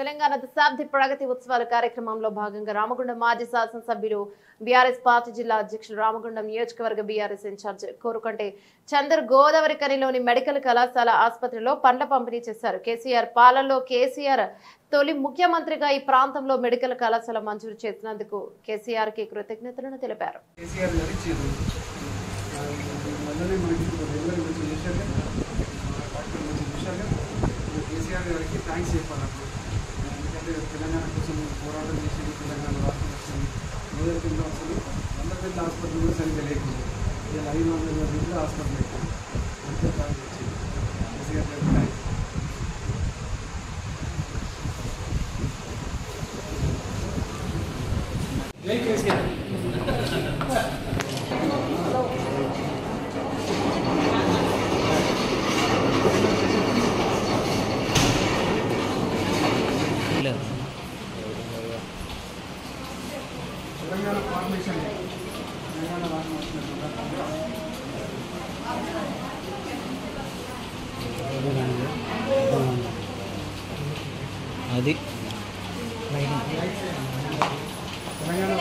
తెలంగాణ దశాబ్ది ప్రగతి ఉత్సవాల కార్యక్రమంలో భాగంగా రామగుండం మాజీ శాసనసభ్యులు బీఆర్ఎస్ పార్టీ జిల్లా అధ్యక్షులు రామగుండం నియోజకవర్గ బీఆర్ఎస్ ఇన్ఛార్జ్ కోరుకంటే చందర్ గోదావరి కనిలోని మెడికల్ కళాశాల ఆసుపత్రిలో పండ్ల పంపిణీ చేశారు. కేసీఆర్ పాలనలో కేసీఆర్ తొలి ముఖ్యమంత్రిగా ఈ ప్రాంతంలో మెడికల్ కళాశాల మంజూరు చేసినందుకు కేసీఆర్ కి కృతజ్ఞతలను తెలిపారు. తెలంగాణ కోసం పోరాటం చేసింది, తెలంగాణ రాష్ట్రం వచ్చింది, మొదటి కింద అసలు 100 బెడ్ల హాస్పిటల్ కూడా సరిగ్గా లేకుండా ఇలా 500 బెడ్ల హాస్పిటల్ పెట్టాం. అంతే థ్యాంక్స్ వచ్చింది కేసీఆర్ గారికి. థ్యాంక్స్. జై కేసీఆర్. తెలంగాణ ఫార్మేషన్ తెలంగాణ రాష్ట్రం అది తెలంగాణ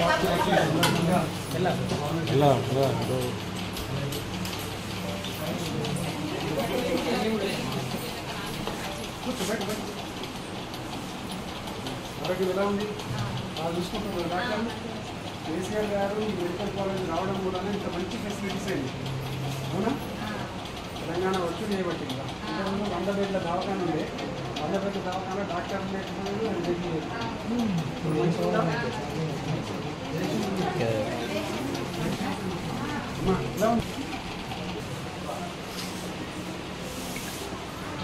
ఆరోగ్యం ఎలా ఉంది చూసుకుంటున్నారు డాక్టర్లు. కేసీఆర్ గారు ఈ మెడికల్ కాలేజ్ రావడం కూడా ఇంత మంచి ఫెసిలిటీస్ అయింది. అవునా? తెలంగాణ వచ్చి చేయబట్టి ఇంకా ఇంతకుముందు 100 బెడ్ల దవాఖాన ఉండే, 100 బెడ్ల దవాఖాన డాక్టర్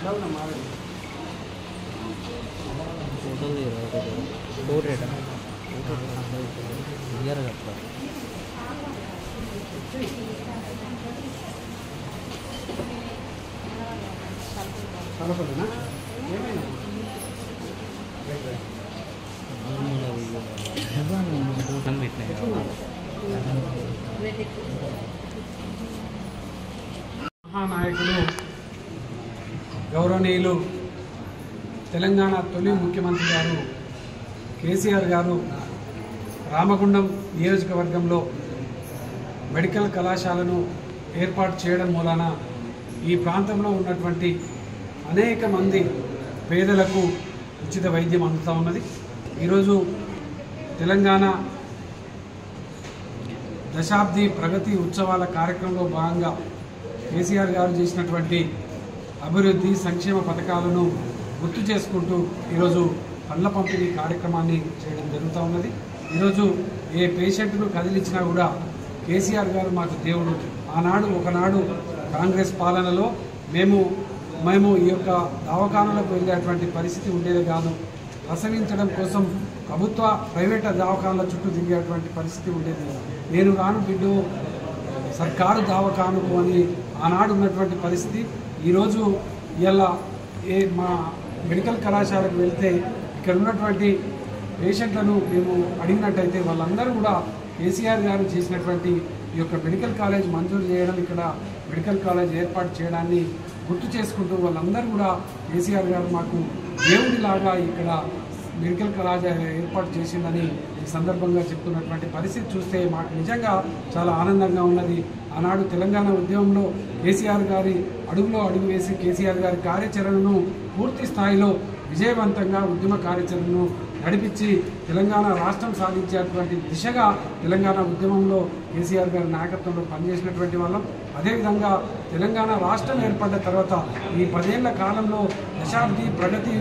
ఎలా ఉందమ్మా? కలపలేనా? ఏమైనా మహానాయకులు గౌరవనీయులు తెలంగాణ తొలి ముఖ్యమంత్రి గారు కేసీఆర్ గారు రామగుండం నియోజకవర్గంలో మెడికల్ కళాశాలను ఏర్పాటు చేయడం మూలాన ఈ ప్రాంతంలో ఉన్నటువంటి అనేక మంది పేదలకు ఉచిత వైద్యం అందుతూ ఉన్నది. ఈరోజు తెలంగాణ దశాబ్ది ప్రగతి ఉత్సవాల కార్యక్రమంలో భాగంగా కేసీఆర్ గారు చేసినటువంటి అభివృద్ధి సంక్షేమ పథకాలను గుర్తు చేసుకుంటూ ఈరోజు పండ్ల పంపిణీ కార్యక్రమాన్ని చేయడం జరుగుతూ ఉన్నది. ఈరోజు ఏ పేషెంట్ను కదిలించినా కూడా కేసీఆర్ గారు మాకు దేవుడు. ఒకనాడు కాంగ్రెస్ పాలనలో మేము ఈ యొక్క దవాఖానాలకు వెళ్ళేటువంటి పరిస్థితి ఉండేది కాదు. ప్రసవించడం కోసం ప్రైవేట్ దవాఖానాల చుట్టూ తిరిగేటువంటి పరిస్థితి ఉండేది. నేను రాను బిడ్డు సర్కారు దవాఖానకు అని ఆనాడు ఉన్నటువంటి పరిస్థితి. ఈరోజు ఇలా మా మెడికల్ కళాశాలకు వెళ్తే ఇక్కడ ఉన్నటువంటి పేషెంట్లను మేము అడిగినట్టయితే వాళ్ళందరూ కూడా కేసీఆర్ గారు చేసినటువంటి ఈ యొక్క మెడికల్ కాలేజ్ మంజూరు చేయడం, ఇక్కడ మెడికల్ కాలేజ్ ఏర్పాటు చేయడాన్ని గుర్తు చేసుకుంటూ వాళ్ళందరూ కూడా కేసీఆర్ గారు మాకు దేవుడిలాగా ఇక్కడ మెడికల్ కాలేజ్ ఏర్పాటు చేసిందని ఈ సందర్భంగా చెప్తున్నటువంటి పరిస్థితి చూస్తే మాకు నిజంగా చాలా ఆనందంగా ఉన్నది. ఆనాడు తెలంగాణ ఉద్యమంలో కేసీఆర్ గారి అడుగులో అడుగు వేసి కేసీఆర్ గారి కార్యాచరణను పూర్తి స్థాయిలో విజయవంతంగా ఉద్యమ కార్యాచరణను నడిపించి తెలంగాణ రాష్ట్రం సాధించేటువంటి దిశగా తెలంగాణ ఉద్యమంలో కేసీఆర్ గారి నాయకత్వంలో పనిచేసినటువంటి వాళ్ళం. అదేవిధంగా తెలంగాణ రాష్ట్రం ఏర్పడ్డ తర్వాత ఈ 10 ఏళ్ల కాలంలో దశాబ్ది ప్రగతి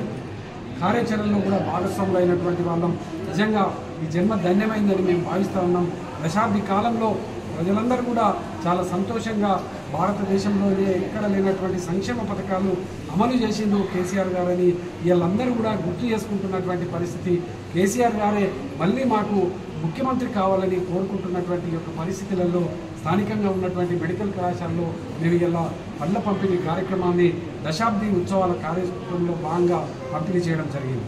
కార్యాచరణలో కూడా భాగస్వాములు అయినటువంటి వాళ్ళం. నిజంగా ఈ జన్మ ధన్యమైందని మేము భావిస్తూ ఉన్నాం. దశాబ్ది కాలంలో ప్రజలందరూ కూడా చాలా సంతోషంగా భారతదేశంలోనే ఎక్కడ లేనటువంటి సంక్షేమ పథకాలు అమలు చేసిండు కేసీఆర్ గారని వీళ్ళందరూ కూడా గుర్తు చేసుకుంటున్నటువంటి పరిస్థితి. కేసీఆర్ గారే మళ్ళీ మాకు ముఖ్యమంత్రి కావాలని కోరుకుంటున్నటువంటి యొక్క పరిస్థితులలో స్థానికంగా ఉన్నటువంటి మెడికల్ కళాశాలలో మేము ఇలా పండ్ల పంపిణీ కార్యక్రమాన్ని దశాబ్ది ఉత్సవాల కార్యక్రమంలో భాగంగా పంపిణీ చేయడం జరిగింది.